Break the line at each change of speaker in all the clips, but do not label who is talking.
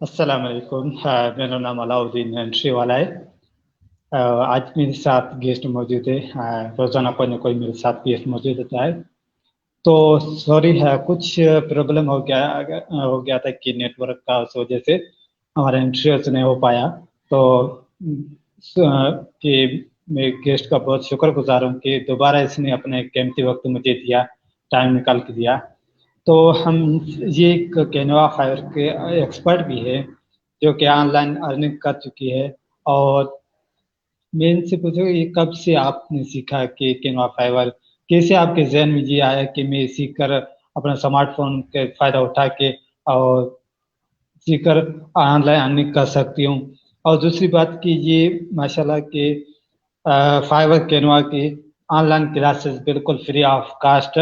السلام علیکم، میرا نام علاؤدین انٹری والا ہے۔ آج میرے ساتھ گیسٹ موجود ہے۔ روزانہ کوئی نہ کوئی میرے ساتھ گیسٹ موجود ہوتا ہے۔ تو سوری ہے، کچھ پرابلم ہو گیا تھا کہ نیٹ ورک کا اس وجہ سے ہمارا انٹرویو نہیں ہو پایا۔ تو کہ میں گیسٹ کا بہت شکر گزار ہوں کہ دوبارہ اس نے اپنے قیمتی وقت مجھے دیا، ٹائم نکال کے دیا۔ تو ہم یہ کینوا فائر کے ایکسپرٹ بھی ہے جو کہ آن لائن ارننگ کر چکی ہے۔ اور میں ان سے پوچھوں یہ کب سے آپ نے سیکھا کہ کینوا فائبر، کیسے آپ کے ذہن میں یہ آیا کہ میں سیکھ کر اپنا اسمارٹ فون کے فائدہ اٹھا کے اور سیکھ کر آن لائن ارننگ کر سکتی ہوں۔ اور دوسری بات کہ یہ ماشاءاللہ کہ فائبر کینوا کی آن لائن کلاسز بالکل فری آف کاسٹ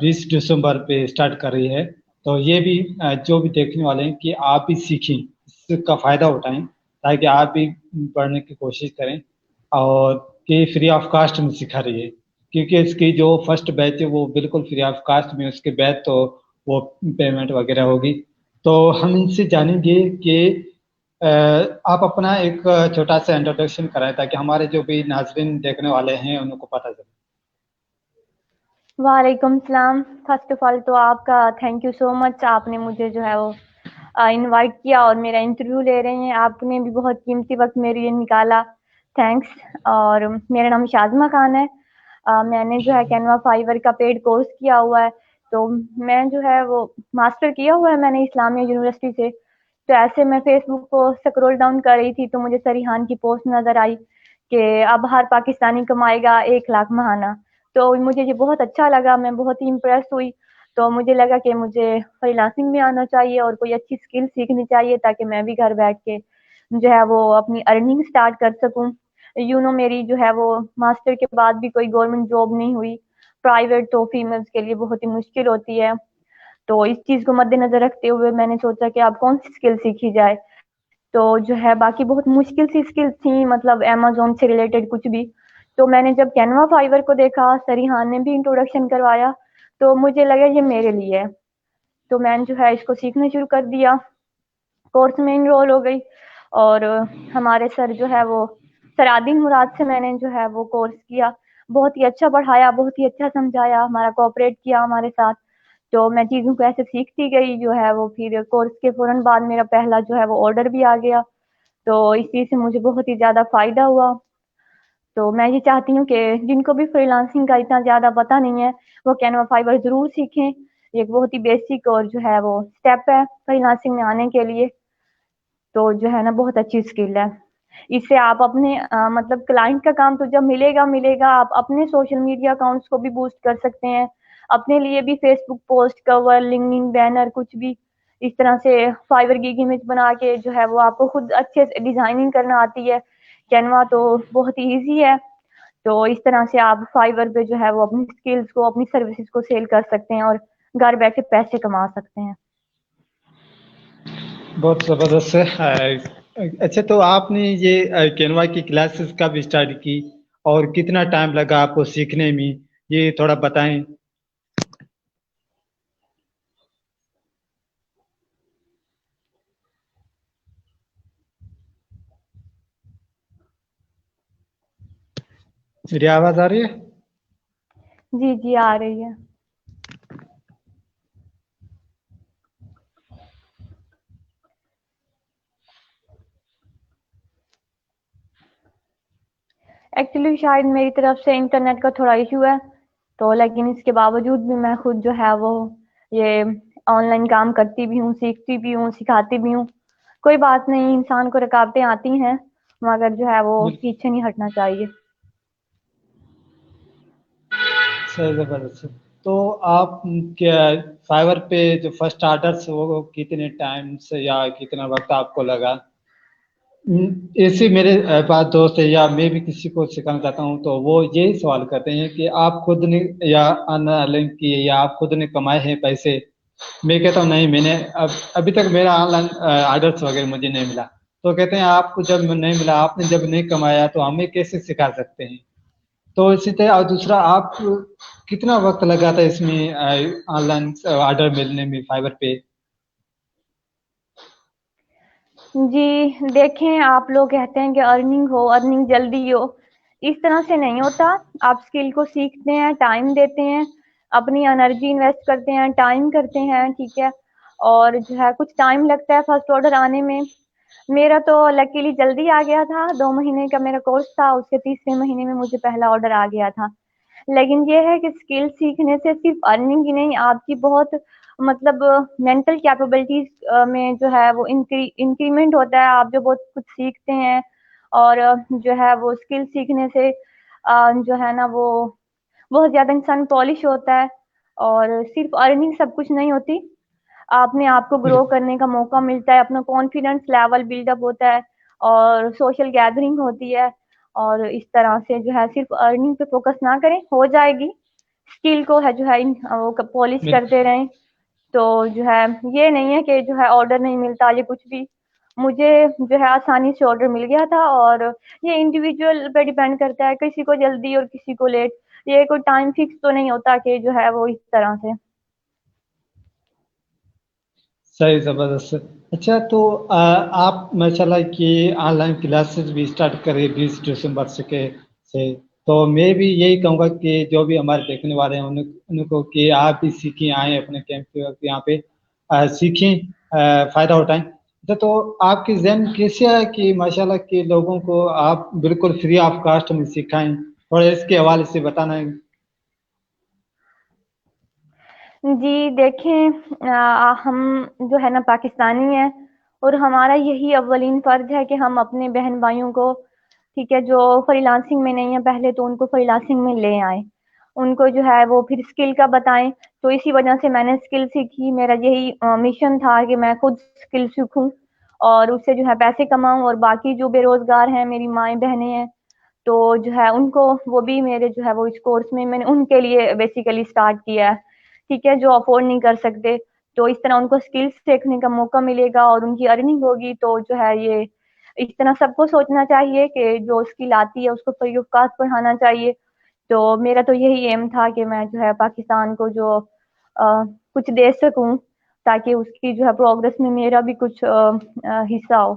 20 دسمبر پہ اسٹارٹ کر رہی ہے۔ تو یہ بھی جو بھی دیکھنے والے ہیں کہ آپ بھی سیکھیں، اس کا فائدہ اٹھائیں تاکہ آپ بھی پڑھنے کی کوشش کریں۔ اور کہ فری آف کاسٹ میں سکھا رہی ہے، کیونکہ اس کی جو فرسٹ بیچ ہے وہ بالکل فری آف کاسٹ میں، اس کے بعد تو وہ پیمنٹ وغیرہ ہوگی۔ تو ہم ان سے جانیں گے کہ آپ اپنا ایک چھوٹا سا انٹروڈکشن کرائیں تاکہ ہمارے جو بھی ناظرین دیکھنے والے ہیں ان کو پتہ چلے۔
وعلیکم السلام۔ فرسٹ آف آل تو آپ کا تھینک یو سو مچ، آپ نے مجھے جو ہے وہ انوائٹ کیا اور میرا انٹرویو لے رہے ہیں۔ آپ نے بھی بہت قیمتی وقت میرے لیے نکالا، تھینکس۔ اور میرا نام شازمہ خان ہے۔ میں نے جو ہے کینوا فائیور کا پیڈ کورس کیا ہوا ہے، تو میں جو ہے وہ ماسٹر کیا ہوا ہے میں نے اسلامیہ یونیورسٹی سے۔ تو ایسے میں فیس بک کو سکرول ڈاؤن کر رہی تھی تو مجھے سریحان کی پوسٹ نظر آئی کہ اب ہر پاکستانی کمائے گا 1 لاکھ ماہانہ۔ تو مجھے یہ بہت اچھا لگا، میں بہت ہی امپریس ہوئی۔ تو مجھے لگا کہ مجھے فری لانسنگ میں آنا چاہیے اور کوئی اچھی اسکل سیکھنی چاہیے تاکہ میں بھی گھر بیٹھ کے جو ہے وہ اپنی ارننگ سٹارٹ کر سکوں۔ میری جو ہے وہ ماسٹر کے بعد بھی کوئی گورنمنٹ جاب نہیں ہوئی، پرائیویٹ تو فیمیلز کے لیے بہت ہی مشکل ہوتی ہے۔ تو اس چیز کو مد نظر رکھتے ہوئے میں نے سوچا کہ اب کون سی اسکل سیکھی جائے۔ تو جو ہے باقی بہت مشکل سی اسکل تھیں، مطلب امیزون سے ریلیٹڈ کچھ بھی۔ تو میں نے جب کینوا فائیور کو دیکھا، سریحان نے بھی انٹروڈکشن کروایا، تو مجھے لگا یہ میرے لیے ہے۔ تو میں نے جو ہے اس کو سیکھنا شروع کر دیا، کورس میں انرول ہو گئی۔ اور ہمارے سر جو ہے وہ سرادین مراد سے میں نے جو ہے وہ کورس کیا، بہت ہی اچھا پڑھایا، بہت ہی اچھا سمجھایا، ہمارا کوآپریٹ کیا ہمارے ساتھ۔ تو میں چیزوں کو ایسے سیکھتی گئی جو ہے وہ، پھر کورس کے فوراً بعد میرا پہلا جو ہے وہ آرڈر بھی آ گیا۔ تو اس چیز سے مجھے بہت ہی زیادہ فائدہ ہوا۔ تو میں یہ چاہتی ہوں کہ جن کو بھی فری لانسنگ کا اتنا زیادہ پتہ نہیں ہے وہ کینوا فائیور ضرور سیکھیں۔ یہ ایک بہت ہی بیسک اور جو ہے وہ اسٹیپ ہے فری لانسنگ میں آنے کے لیے۔ تو جو ہے نا بہت اچھی اسکل ہے، اس سے آپ اپنے مطلب کلائنٹ کا کام تو جب ملے گا آپ اپنے سوشل میڈیا اکاؤنٹس کو بھی بوسٹ کر سکتے ہیں، اپنے لیے بھی فیس بک پوسٹ، کور، لنکڈن، بینر، کچھ بھی اس طرح سے فائیور کی امیج بنا کے جو ہے وہ آپ کو خود اچھے سے ڈیزائننگ کرنا آتی ہے۔ کینوا تو بہت ہی ایزی ہے۔ تو اس طرح سے آپ فائیور پہ جو ہے وہ اپنی اسکلز کو، اپنی سروسز کو سیل کر سکتے ہیں اور گھر بیٹھے پیسے کما سکتے ہیں۔
بہت زبردست ہے۔ اچھا، تو آپ نے یہ کینوا کی کلاسز کب اسٹارٹ کی اور کتنا ٹائم لگا آپ کو سیکھنے میں، یہ تھوڑا بتائیں۔ میری آواز آ رہی ہے؟
جی جی آ رہی ہے۔ ایکچولی شاید میری طرف سے انٹرنیٹ کا تھوڑا ایشو ہے، تو لیکن اس کے باوجود بھی میں خود جو ہے وہ یہ آن لائن کام کرتی بھی ہوں، سیکھتی بھی ہوں، سکھاتی بھی ہوں۔ کوئی بات نہیں، انسان کو رکاوٹیں آتی ہیں مگر جو ہے وہ پیچھے نہیں ہٹنا چاہیے۔
صحیح، زبردست۔ تو آپ کیا فائیور پہ جو فرسٹ آرڈر وہ کتنے ٹائم سے یا کتنا وقت آپ کو لگا؟ ایسے میرے پاس دوست ہے یا میں بھی کسی کو سکھانا چاہتا ہوں تو وہ یہی سوال کرتے ہیں کہ آپ خود نے یا آن لائن کیے یا آپ خود نے کمائے ہیں پیسے؟ میں کہتا ہوں نہیں، میں نے ابھی تک میرا آن لائن آرڈرس وغیرہ مجھے نہیں ملا۔ تو کہتے ہیں آپ کو جب نہیں ملا، آپ نے جب نہیں کمایا تو ہمیں کیسے سکھا سکتے ہیں؟ تو اسی طرح، اور دوسرا آپ کتنا وقت لگا تھا اس میں آن لائن آرڈر ملنے میں فائیور پہ؟
जी, देखें आप लोग कहते हैं कि अर्निंग जल्दी हो, इस तरह से नहीं होता। आप स्किल को सीखते हैं, टाइम देते हैं, अपनी एनर्जी इन्वेस्ट करते हैं, टाइम करते हैं, ठीक है? और जो है कुछ टाइम लगता है फर्स्ट ऑर्डर आने में। मेरा तो लकीली जल्दी आ गया था, 2 महीने का मेरा कोर्स था, उसके तीसरे महीने में मुझे पहला ऑर्डर आ गया था। लेकिन ये है कि स्किल सीखने से सिर्फ अर्निंग ही नहीं, आपकी बहुत मतलब मेंटल कैपेबिलिटीज में जो है वो इंक्रीमेंट होता है। आप जो बहुत कुछ सीखते हैं और जो है वो स्किल सीखने से जो है ना वो बहुत ज्यादा इंसान पॉलिश होता है। और सिर्फ अर्निंग सब कुछ नहीं होती, अपने आप को ग्रो
बिल्कुल।
करने का मौका मिलता है, अपना कॉन्फिडेंस लेवल बिल्डअप होता है और सोशल गैदरिंग होती है। और इस तरह से जो है सिर्फ अर्निंग पे फोकस ना करें, हो जाएगी। स्किल को है जो है वो पॉलिश
बिल्कुल।
करते रहें। तो जो है ये नहीं है कि जो है ऑर्डर नहीं मिलता या कुछ भी। मुझे जो है आसानी से ऑर्डर मिल गया था। और ये इंडिविजुअल पे डिपेंड करता है, किसी को जल्दी और किसी को लेट। ये कोई टाइम फिक्स तो नहीं होता कि जो है वो इस तरह से।
सही, जबरदस्त। अच्छा, तो आप माशाल्लाह कि ऑनलाइन क्लासेस भी स्टार्ट करें 20 दिसंबर से। तो मैं भी यही कहूँगा कि जो भी हमारे देखने वाले हैं उनको कि आप भी सीखें, आए अपने कैंप पे वक्त यहाँ पे सीखें, फ़ायदा उठाएं। अच्छा, तो आपकी ज़हन कैसे है कि माशाल्लाह कि लोगों को आप बिल्कुल फ्री ऑफ कॉस्ट में सिखाएं? थोड़ा इसके हवाले से बताना है।
जी देखें, हम जो है ना पाकिस्तानी हैं और हमारा यही अव्वलीन फर्ज है कि हम अपने बहन भाइयों को, ठीक है, जो फ्रीलांसिंग में नहीं है पहले तो उनको फ्रीलांसिंग में ले आए, उनको जो है वो फिर स्किल का बताएं। तो इसी वजह से मैंने स्किल सीखी। मेरा यही मिशन था कि मैं खुद स्किल सीखूं और उससे जो है पैसे कमाऊं। और बाकी जो बेरोजगार हैं, मेरी माएँ बहनें हैं, तो जो है उनको, वो भी मेरे जो है वो इस कोर्स में मैंने उनके लिए बेसिकली स्टार्ट किया है, ठीक है, जो अफोर्ड नहीं कर सकते। तो इस तरह उनको स्किल्स सीखने का मौका मिलेगा और उनकी अर्निंग होगी। तो जो है ये इस तरह सबको सोचना चाहिए कि जो स्किल आती है उसको फ्री ऑफ कॉस्ट पढ़ाना चाहिए। तो मेरा तो यही एम था कि मैं जो है पाकिस्तान को जो कुछ दे सकूं, ताकि उसकी जो है प्रोग्रेस में मेरा भी कुछ हिस्सा हो।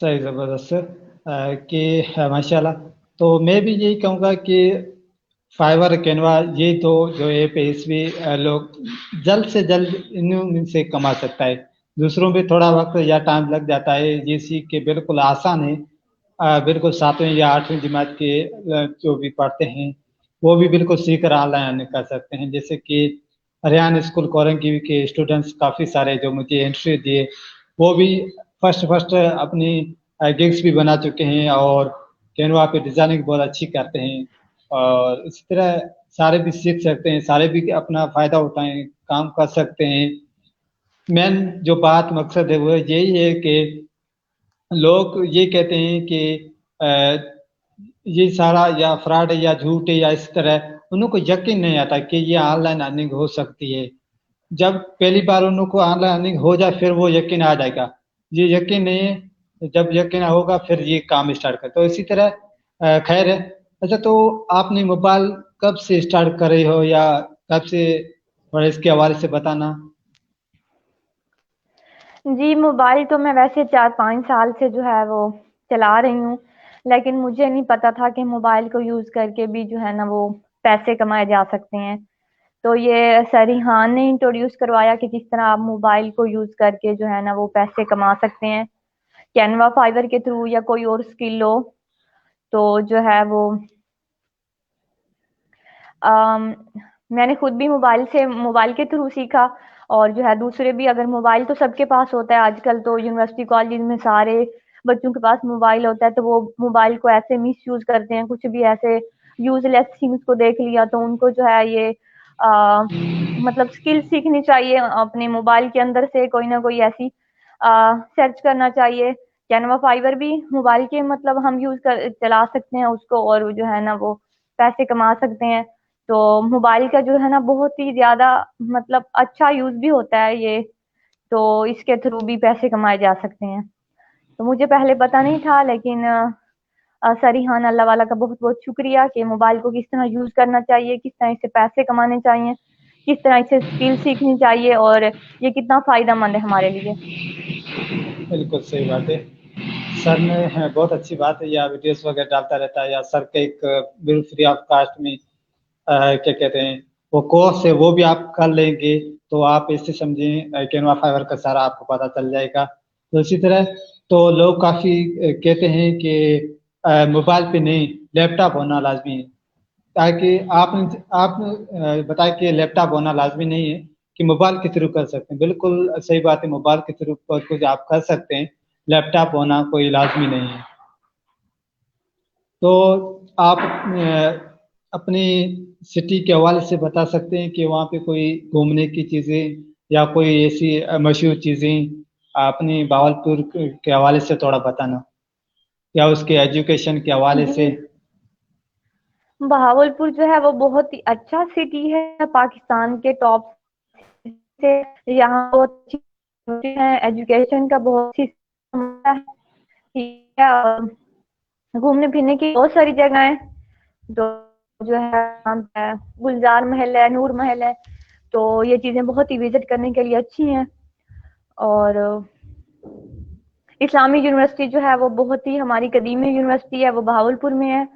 सही, ज़बरदस्त। कि माशाल्लाह। तो मैं भी यही कहूँगा कि फाइवर, कैनवा, ये तो जो ऐप है इसमें लोग जल्द से जल्द इनमें से कमा सकता है। दूसरों पे थोड़ा वक्त या टाइम लग जाता है, ये सीख के बिल्कुल आसान है। बिल्कुल 7वीं या 8वीं जमात के जो भी पढ़ते हैं वो भी बिल्कुल सीख कर ऑनलाइन कर सकते हैं। जैसे कि रेहान स्कूल कोरंगी के स्टूडेंट्स काफ़ी सारे जो मुझे इंटरव्यू दिए, वो भी फर्स्ट फर्स्ट अपनी गिग्स भी बना चुके हैं और कैनवा पे डिज़ाइनिंग बहुत अच्छी करते हैं। और इसी तरह सारे भी सीख सकते हैं, सारे भी अपना फ़ायदा उठाएं, काम कर सकते हैं। मेन जो बात मकसद है वो यही है कि लोग ये कहते हैं कि अ, ये सारा या फ्रॉड है या झूठ है या इस तरह, उनको यकीन नहीं आता कि ये ऑनलाइन अर्निंग हो सकती है। जब पहली बार उनको ऑनलाइन अर्निंग हो जाए फिर वो यकीन आ जाएगा। ये यकीन नहीं है, जब यकीन होगा फिर ये काम स्टार्ट कर। तो इसी तरह खैर है। अच्छा, तो आपने मोबाइल कब से स्टार्ट कर रहे हो या कब से, थोड़ा इसके हवाले से बताना।
जी, मोबाइल तो मैं वैसे 4-5 साल से जो है वो चला रही हूँ, लेकिन मुझे नहीं पता था कि मोबाइल को यूज़ करके भी जो है ना वो पैसे कमाए जा सकते हैं। तो ये सर रिहान ने इंट्रोड्यूस करवाया कि किस तरह आप मोबाइल को यूज़ करके जो है ना वो पैसे कमा सकते हैं, कैनवा, फाइवर के थ्रू या कोई और स्किल हो। तो जो है वो अम, मैंने खुद भी मोबाइल के थ्रू सीखा। और जो है दूसरे भी, अगर मोबाइल तो सबके पास होता है आजकल, तो यूनिवर्सिटी कॉलेज में सारे बच्चों के पास मोबाइल होता है, तो वो मोबाइल को ऐसे मिस यूज करते हैं, कुछ भी ऐसे यूजलेस थिंग्स को देख लिया। तो उनको जो है ये मतलब स्किल सीखनी चाहिए, अपने मोबाइल के अंदर से कोई ना कोई ऐसी सर्च करना चाहिए। कैनवा, फाइवर भी मोबाइल के मतलब हम यूज कर चला सकते हैं उसको, और जो है ना वो पैसे कमा सकते हैं। तो मोबाइल का जो है ना बहुत ही ज्यादा मतलब अच्छा यूज भी होता है ये। तो इसके थ्रू भी पैसे कमाए जा सकते हैं। तो मुझे पहले पता नहीं था, लेकिन सरीहान अल्लाह वाला का बहुत बहुत शुक्रिया कि मोबाइल को किस तरह यूज करना चाहिए, किस तरह इससे पैसे कमाने चाहिए, किस तरह इससे स्किल सीखनी चाहिए, और ये कितना फायदेमंद है हमारे लिए।
بالकुल सही बात है। सर ने बहुत अच्छी बात है, या वीडियोस वगैरह डालता रहता है, या सर के एक बिल फ्री ऑफ कास्ट में क्या कहते हैं वो कोर्स है वो भी आप कर लेंगे, तो आप इससे समझें कैनवा फाइवर का सारा आपको पता चल जाएगा। तो इसी तरह तो लोग काफ़ी कहते हैं कि मोबाइल पे नहीं, लैपटॉप होना लाजमी है, ताकि आपने बताया कि लैपटॉप होना लाजमी नहीं है कि मोबाइल के थ्रू कर सकते हैं। बिल्कुल सही बात है, मोबाइल के थ्रू कुछ आप कर सकते हैं, लैपटॉप होना कोई लाजमी नहीं है। तो आप अपनी सिटी के हवाले से बता सकते हैं कि वहाँ पे कोई घूमने की चीज़ें या कोई ऐसी मशहूर चीज़ें अपनी भावलपुर के हवाले से थोड़ा बताना, या उसके एजुकेशन के हवाले से।
जी, बहावलपुर जो है वो बहुत ही अच्छा सिटी है, पाकिस्तान के टॉप से। यहाँ बहुत अच्छी है, एजुकेशन का बहुत ही है, ठीक है। और घूमने फिरने की बहुत सारी जगह है, तो जो है यहाँ पे गुलजार महल है, नूर महल है, तो ये चीजें बहुत ही विजिट करने के लिए अच्छी हैं। और इस्लामी यूनिवर्सिटी जो है वो बहुत ही हमारी कदीमी यूनिवर्सिटी है, वो बहावलपुर में है।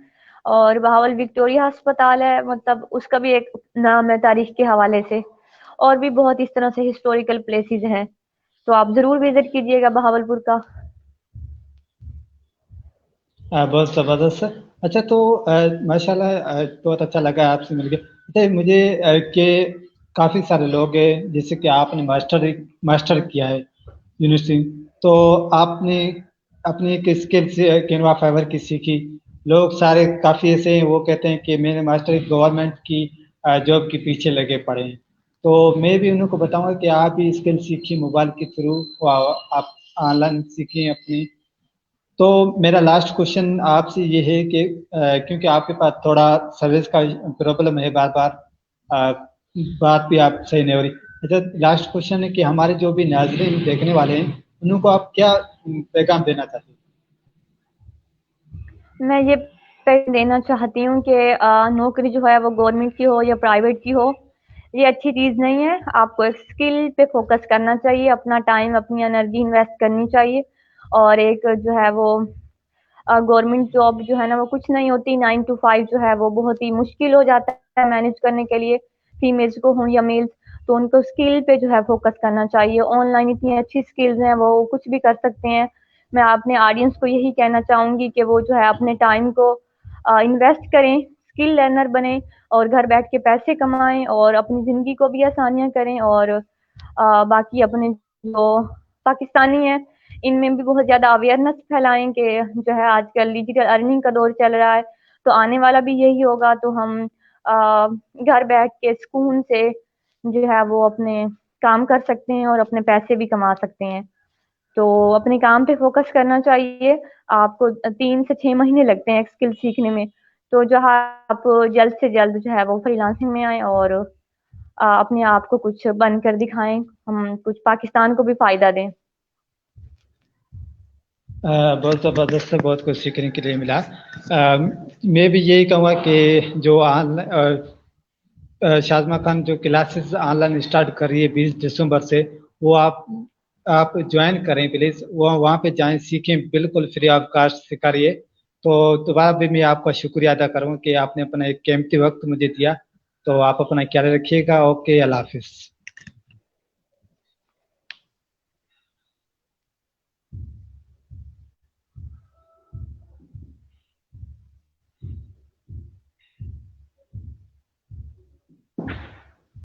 और बहावल विक्टोरिया अस्पताल है, मतलब उसका भी एक नाम है तारीख के हवाले से। और भी बहुत इस तरह से हिस्टोरिकल प्लेसेस हैं, तो आप जरूर विजिट कीजिएगा बहावलपुर का।
बहुत ज़बरदस्त सर। अच्छा तो माशाल्लाह बहुत अच्छा लगा आपसे मिलके। अच्छा मुझे कि काफ़ी सारे लोग हैं, जैसे कि आपने मास्टर किया है यूनिवर्सिटी, तो आपने अपनी एक स्किल से कैनवा फाइबर की सीखी। लोग सारे काफ़ी ऐसे हैं, वो कहते हैं कि मैंने मास्टर गवर्नमेंट की जॉब के पीछे लगे पड़े हैं। तो मैं भी उनको बताऊंगा कि आप भी स्किल सीखी मोबाइल के थ्रू, आप ऑनलाइन सीखी अपनी। तो मेरा लास्ट क्वेश्चन आपसे ये है कि क्योंकि आपके पास थोड़ा सर्विस का प्रॉब्लम है, बार बार बात भी आप सही नहीं हो रही। अच्छा लास्ट क्वेश्चन है कि हमारे जो भी नाज़रीन देखने वाले हैं उनको आप क्या पैगाम देना चाहते हैं?
मैं ये देना चाहती हूँ कि नौकरी जो है वो गवर्नमेंट की हो या प्राइवेट की हो, ये अच्छी चीज़ नहीं है। आपको एक स्किल पे फोकस करना चाहिए, अपना टाइम अपनी एनर्जी इन्वेस्ट करनी चाहिए। और एक जो है वो गवर्नमेंट जॉब जो है ना वो कुछ नहीं होती, 9 to 5 जो है वो बहुत ही मुश्किल हो जाता है मैनेज करने के लिए, फीमेल्स को हों या मेल्स। तो उनको स्किल पे जो है फोकस करना चाहिए। ऑनलाइन इतनी अच्छी स्किल्स हैं, वो कुछ भी कर सकते हैं। मैं अपने ऑडियंस को यही कहना चाहूंगी कि वो जो है अपने टाइम को इन्वेस्ट करें, स्किल लर्नर बने, और घर बैठ के पैसे कमाएं, और अपनी ज़िंदगी को भी आसानियाँ करें। और बाकी अपने जो पाकिस्तानी हैं इनमें भी बहुत ज़्यादा अवेयरनेस फैलाएं कि जो है आजकल डिजिटल अर्निंग का दौर चल रहा है, तो आने वाला भी यही होगा। तो हम घर बैठ के सुकून से जो है वो अपने काम कर सकते हैं और अपने पैसे भी कमा सकते हैं। तो अपने काम पे फोकस करना चाहिए। आपको 3 से 6 महीने लगते हैं एक स्किल सीखने में, तो जो है आप जल्द से जल्द जो है वो फ्रीलांसिंग में आए और अपने आप को कुछ बनकर दिखाएं, हम कुछ पाकिस्तान को भी फायदा दें।
बहुत ज़बरदस्त है, बहुत कुछ सीखने के लिए मिला। मैं भी यही कहूँगा कि जो शाज़मा खान जो क्लासेस ऑनलाइन स्टार्ट कर रही है 20 दिसंबर से, वो आप ज्वाइन करें प्लीज़, वो वहाँ पे जाएं, सीखें, बिल्कुल फ्री ऑफ कास्ट सिखा रही है। तो दोबारा भी मैं आपका शुक्रिया अदा करूँगा कि आपने अपना एक कीमती वक्त मुझे दिया। तो आप अपना ख्याल रखिएगा। ओके, अल्लाह हाफिज़।